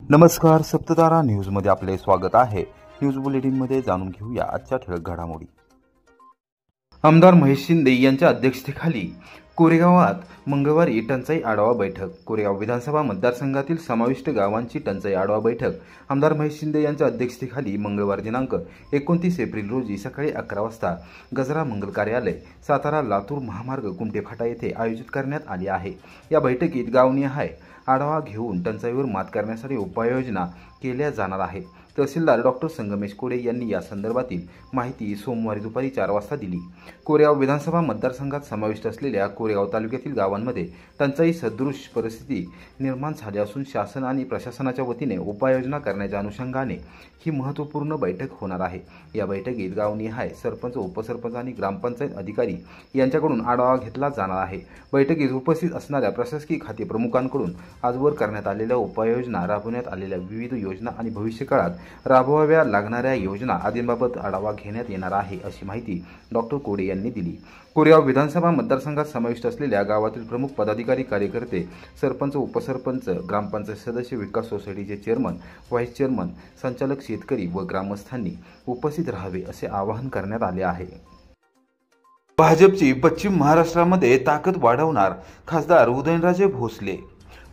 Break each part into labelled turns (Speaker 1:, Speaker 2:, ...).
Speaker 1: नमस्कार, सप्ततारा न्यूजमध्ये आपले स्वागत आहे। न्यूज बुलेटिनमध्ये जाणून घेऊया आजच्या ठळक घडामोडी। आमदार महेश शिंदे यांच्या अध्यक्षतेखाली कोरेगावात मंगळवारी टंचाई आढावा बैठक। कोरेगाव विधानसभा मतदारसंघातील समाविष्ट गावांची टंचाई आढावा बैठक आमदार महेश शिंदे यांच्या अध्यक्षतेखाली मंगळवार दिनांक 29 एप्रिल रोजी सकाळी 11 वाजता गजरा मंगल कार्यालय, सातारा लातूर महामार्ग, कुमटे फाटा येथे आयोजित करण्यात आली आहे। या बैठकीत गावनिहाय आढावा घेऊन टंचाईवर मात करण्यासाठी उपाययोजना केल्या जाणार आहेत। तहसीलदार डॉक्टर संगमेश कोडे यांनी या संदर्भातील माहिती सोमवारी दुपारी 4 वाजता दिली। कोरेगाव विधानसभा मतदारसंघात समाविष्ट असलेल्या कोरेगाव तालुक्यातील गावांमध्ये टंचाई सदृश परिस्थिती निर्माण झाली असून शासन आणि प्रशासनाच्या वतीने उपाययोजना करण्याच्या अनुषंगाने ही महत्त्वपूर्ण बैठक होणार आहे। या बैठकीत गावनिहाय सरपंच, उपसरपंच आणि ग्रामपंचायत अधिकारी यांच्याकडून आढावा घेतला जाणार आहे। बैठकीत उपस्थित असणाऱ्या प्रशासकीय खाते प्रमुखांकडून आजवर करण्यात आलेल्या उपाययोजना, राबवण्यात आलेल्या विविध योजना आणि भविष्यकाळात राबवाव्या लागणाऱ्या योजना आदींबाबत आढावा घेण्यात येणार आहे, अशी माहिती डॉक्टर कोडे यांनी दिली। कोरेगाव विधानसभा मतदारसंघात समाविष्ट असलेल्या गावातील प्रमुख पदाधिकारी, कार्यकर्ते, सरपंच, उपसरपंच, ग्रामपंचायत सदस्य, विकास सोसायटीचे चेअरमन, व्हाईस चेअरमन, संचालक, शेतकरी व ग्रामस्थांनी उपस्थित राहावे असे आवाहन करण्यात आले आहे। भाजपची पश्चिम महाराष्ट्रामध्ये ताकद वाढवणार खासदार उदयनराजे भोसले।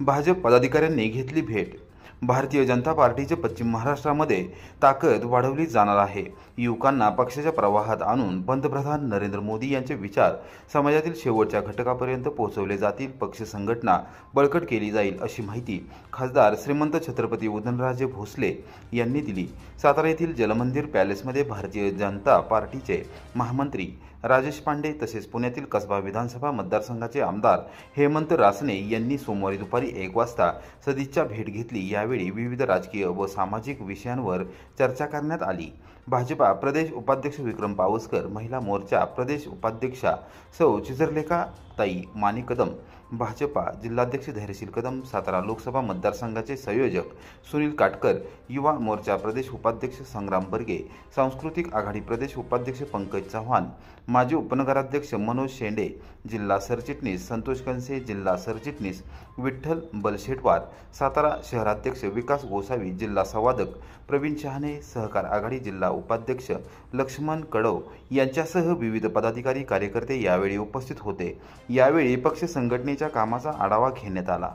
Speaker 1: भाजप पदाधिकाऱ्यांनी घेतली भेट। भारतीय जनता पार्टीचे पश्चिम महाराष्ट्रामध्ये ताकद वाढवली जाणार आहे। युवकांना पक्षाच्या प्रवाहात आणून पंतप्रधान नरेंद्र मोदी यांचे विचार समाजातील शेवटच्या घटकापर्यंत पोहोचवले जातील। पक्ष संघटना बळकट केली जाईल, अशी माहिती खासदार श्रीमंत छत्रपती उदयनराजे भोसले यांनी दिली। सातारा येथील जलमंदिर पॅलेसमध्ये भारतीय जनता पार्टीचे महामंत्री राजेश पांडे तसेच पुण्यातील कसबा विधानसभा मतदारसंघाचे आमदार हेमंत रासने यांनी सोमवारी दुपारी 1 वाजता सदिच्छा भेट घेतली। यावेळी विविध राजकीय व सामाजिक विषयांवर चर्चा करण्यात आली। भाजपा प्रदेश उपाध्यक्ष विक्रम पावसकर, महिला मोर्चा प्रदेश उपाध्यक्षा सौ चित्रलेखा ताई माने कदम, भाजपा जिल्हाध्यक्ष धैर्यशील कदम, सातारा लोकसभा मतदारसंघाचे संयोजक सुनील काटकर, युवा मोर्चा प्रदेश उपाध्यक्ष संग्राम बर्गे, सांस्कृतिक आघाडी प्रदेश उपाध्यक्ष पंकज चव्हाण, माजी उपनगराध्यक्ष मनोज शेंडे, जिल्हा सरचिटणीस संतोष कंसे, जिल्हा सरचिटणीस विठ्ठल बलशेटवार, सातारा शहराध्यक्ष विकास गोसावी, जिल्हा संवादक प्रवीण शहाणे, सहकार आघाडी जिल्हा उपाध्यक्ष लक्ष्मण कडव यांच्यासह विविध पदाधिकारी, कार्यकर्ते यावेळी उपस्थित होते। यावेळी पक्ष संघटनेच्या कामाचा आढावा घेण्यात आला।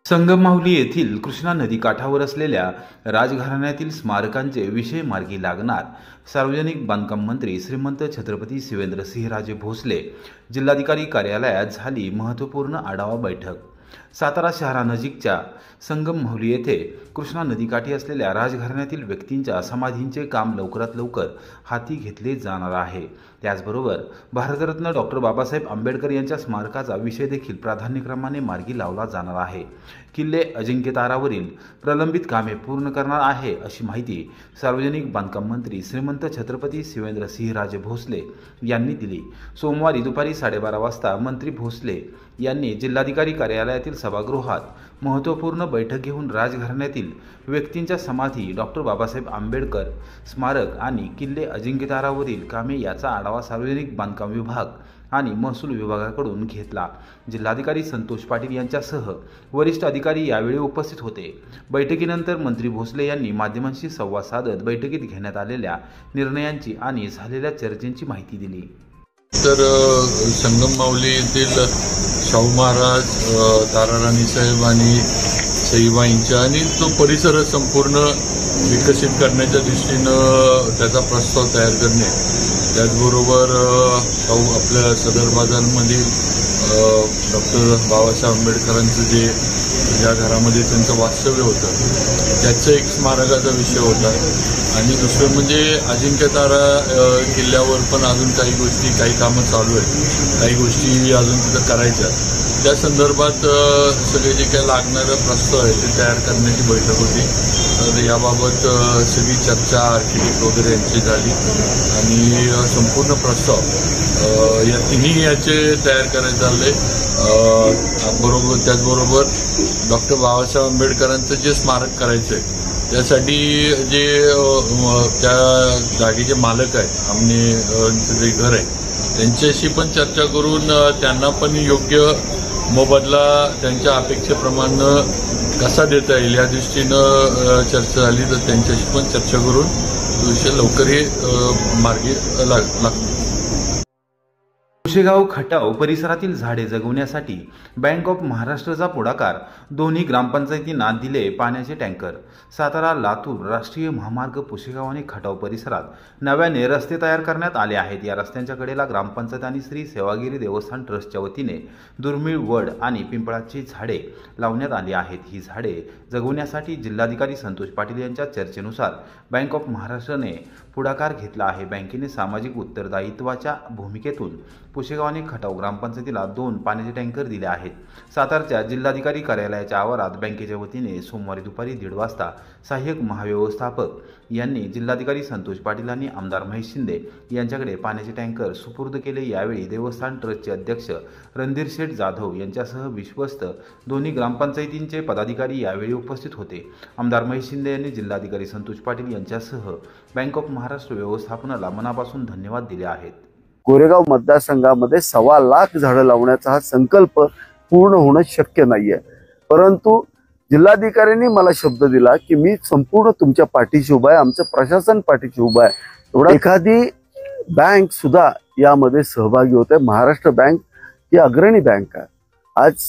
Speaker 1: संगममाहुली येथील कृष्णा नदी काठावर असलेल्या राजघराण्यातील स्मारकांचे विषय मार्गी लागणार। सार्वजनिक बांधकाम मंत्री श्रीमंत छत्रपती शिवेंद्रसिंहराजे भोसले जिल्हाधिकारी कार्यालयात झाली महत्त्वपूर्ण आढावा बैठक। सातारा शहरानजीकच्या संगममाहुली येथे कृष्णा नदीकाठी असलेल्या राजघराण्यातील व्यक्तींच्या समाधींचे काम लवकरात लवकर हाती घेतले जाणार आहे। त्याचबरोबर भारतरत्न डॉक्टर बाबासाहेब आंबेडकर यांच्या स्मारकाचा विषय देखील प्राधान्यक्रमाने मार्गी लावला जाणार आहे। किल्ले अजिंक्यतारावरील प्रलंबित कामे पूर्ण करणार आहे, अशी माहिती सार्वजनिक बांधकाम मंत्री श्रीमंत छत्रपती शिवेंद्रसिंहराजे भोसले यांनी दिली। सोमवारी दुपारी 12:30 वाजता मंत्री भोसले यांनी जिल्हाधिकारी कार्यालयातील सभागृहात महत्त्वपूर्ण बैठक घेऊन राजघराण्यातील व्यक्तींच्या समाधी, डॉक्टर बाबासाहेब आंबेडकर स्मारक आणि किल्ले अजिंक्यतारावरील कामे याचा आढावा सार्वजनिक बांधकाम विभाग आणि महसूल विभागाकडून घेतला। जिल्हाधिकारी संतोष पाटील यांच्यासह वरिष्ठ अधिकारी यावेळी उपस्थित होते। बैठकीनंतर मंत्री भोसले यांनी माध्यमांशी संवाद साधत बैठकीत घेण्यात आलेल्या निर्णयांची आणि झालेल्या चर्चेची माहिती दिली।
Speaker 2: तर संगममाहुली येथील शाहू महाराज, ताराराणी साहेब आणि सईबाईंच्या आणि तो परिसर संपूर्ण विकसित करण्याच्या दृष्टीनं त्याचा प्रस्ताव तयार करणे, त्याचबरोबर आपल्या सदर बाजारमधील डॉक्टर बाबासाहेब आंबेडकरांचं जे ज्या घरामध्ये त्यांचं वास्तव्य होतं त्याचं एक स्मारकाचा विषय होता। आणि दुसरं म्हणजे अजिंक्यतारा किल्ल्यावर पण अजून काही गोष्टी, काही कामं चालू आहेत, काही गोष्टी अजून तिथं करायच्या। त्या संदर्भात सगळे जे काही लागणारं प्रस्ताव आहे ते तयार करण्याची बैठक होती। तर याबाबत सगळी चर्चा आर्किटेक्ट वगैरे यांची झाली आणि संपूर्ण प्रस्ताव या तिन्ही याचे तयार करण्यात आले। त्याचबरोबर डॉक्टर बाबासाहेब आंबेडकरांचं जे स्मारक करायचं आहे त्यासाठी जे त्या जागेचे मालक आहेत, आमने जे घर आहे त्यांच्याशी पण चर्चा करून त्यांना पण योग्य मोबदला त्यांच्या अपेक्षेप्रमाणे कसा देता येईल या दृष्टीनं चर्चा झाली, तर त्यांच्याशी पण चर्चा करून तो विषय लवकरही मार्गी लागतो.
Speaker 1: कुशेगाव खटाव परिसरातील झाडे जगवण्यासाठी बँक ऑफ महाराष्ट्राचा पुढाकार. दोन्ही ग्रामपंचायतींना दिले पाण्याचे टँकर. सातारा लातूर राष्ट्रीय महामार्ग कुशेगाव आणि खटाव परिसरात नव्याने रस्ते तयार करण्यात आले आहेत. या रस्त्यांच्या कडेला ग्रामपंचायत आणि श्री सेवागिरी देवस्थान ट्रस्टच्या वतीने दुर्मिळ वड आणि पिंपळाची झाडे लावण्यात आली आहेत. ही झाडे जगवण्यासाठी जिल्हाधिकारी संतोष पाटील यांच्या चर्चेनुसार बँक ऑफ महाराष्ट्राने पुढाकार घेतला आहे. बँकेने सामाजिक उत्तरदायित्वाच्या भूमिकेतून कुशेगाव आणि खटाव ग्रामपंचायतीला 2 पाण्याचे टँकर दिले आहेत. सातारच्या जिल्हाधिकारी कार्यालयाच्या आवारात बँकेच्या वतीने सोमवारी दुपारी 1:30 वाजता सहाय्यक महाव्यवस्थापक यांनी जिल्हाधिकारी संतोष पाटील आणि आमदार महेश शिंदे यांच्याकडे पाण्याचे टँकर सुपूर्द केले. यावेळी देवस्थान ट्रस्टचे अध्यक्ष रणधीर शेठ जाधव यांच्यासह विश्वस्त दोन्ही ग्रामपंचायतींचे पदाधिकारी यावेळी उपस्थित होते. आमदार महेश शिंदे यांनी जिल्हाधिकारी संतोष पाटील यांच्यासह बँक ऑफ महाराष्ट्र व्यवस्थापनाला मनापासून धन्यवाद दिले आहेत.
Speaker 3: कोरेगाव मतदारसंघामध्ये 1.25 लाख झाडं लावण्याचा हा संकल्प पूर्ण होणं शक्य नाहीये, परंतु जिल्हाधिकाऱ्यांनी मला शब्द दिला की मी संपूर्ण तुमच्या पाठीशी उभा आहे, आमचं प्रशासन पाठीशी उभा आहे. एवढा एखादी बँक सुद्धा यामध्ये सहभागी होते. महाराष्ट्र बँक ही अग्रणी बँक आहे, आज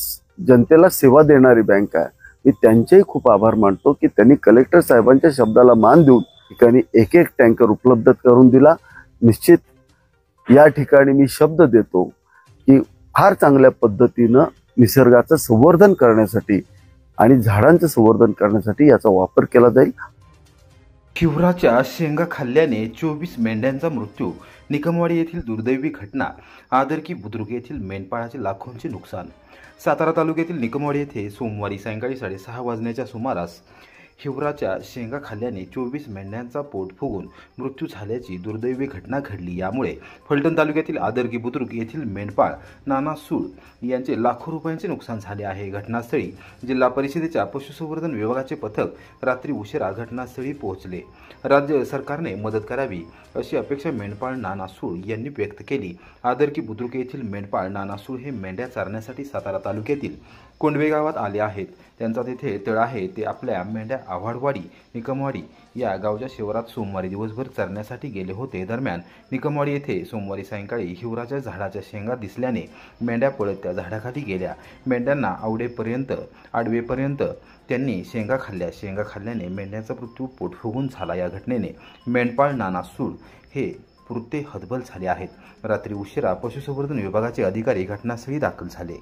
Speaker 3: जनतेला सेवा देणारी बँक आहे. मी त्यांचेही खूप आभार मानतो की त्यांनी कलेक्टर साहेबांच्या शब्दाला मान देऊन ठिकाणी एक टँकर उपलब्ध करून दिला. निश्चित या ठिकाणी मी शब्द देतो की फार चांगल्या पद्धतीनं निसर्गाचं संवर्धन करण्यासाठी आणि झाडांचं संवर्धन करण्यासाठी याचा वापर केला जाईल.
Speaker 1: हिवराच्या शेंगा खाल्ल्याने 24 मेंढ्यांचा मृत्यू. निकमवाडी येथील दुर्दैवी घटना. आदरकी बुद्रुक येथील मेंढपाळाचे लाखोंचे नुकसान. सातारा तालुक्यातील निकमवाडी येथे सोमवारी सायंकाळी 6:30 वाजण्याच्या सुमारास हिवराच्या शेंगा खाल्ल्याने 24 मेंढ्यांचा पोट फुगून मृत्यू झाल्याची दुर्दैवी घटना घडली. यामुळे फलटण तालुक्यातील आदरकी बुद्रुक येथील मेंढपाळ नाना सूळ यांचे लाखो रुपयांचे नुकसान झाले आहे. घटनास्थळी जिल्हा परिषदेच्या पशुसंवर्धन विभागाचे पथक रात्री उशिरा घटनास्थळी पोहोचले. राज्य सरकारने मदत करावी अशी अपेक्षा मेंढपाळ नाना सूळ यांनी व्यक्त केली. आदरकी बुद्रुक येथील मेंढपाळ नाना सूळ हे मेंढ्या चारण्यासाठी सातारा तालुक्यातील कोंडवे गावात आले आहेत. त्यांचा तेथे तळ आहे. ते आपल्या मेंढ्या आव्हाडवाडी निकमवाडी या गावच्या शिवारात सोमवारी दिवसभर चरण्यासाठी गेले होते. दरम्यान निकमवाडी येथे सोमवारी सायंकाळी हिवराच्या झाडाच्या शेंगा दिसल्याने मेंढ्या पळत त्या झाडाखाली गेल्या. मेंढ्यांना आडवेपर्यंत त्यांनी शेंगा खाल्ल्या. शेंगा खाल्ल्याने मेंढ्यांचा मृत्यू पोट फुगून झाला. या घटनेने मेंढपाळ नाना सूळ हे पुरते हतबल झाले आहेत. रात्री उशिरा पशुसंवर्धन विभागाचे अधिकारी घटनास्थळी दाखल झाले.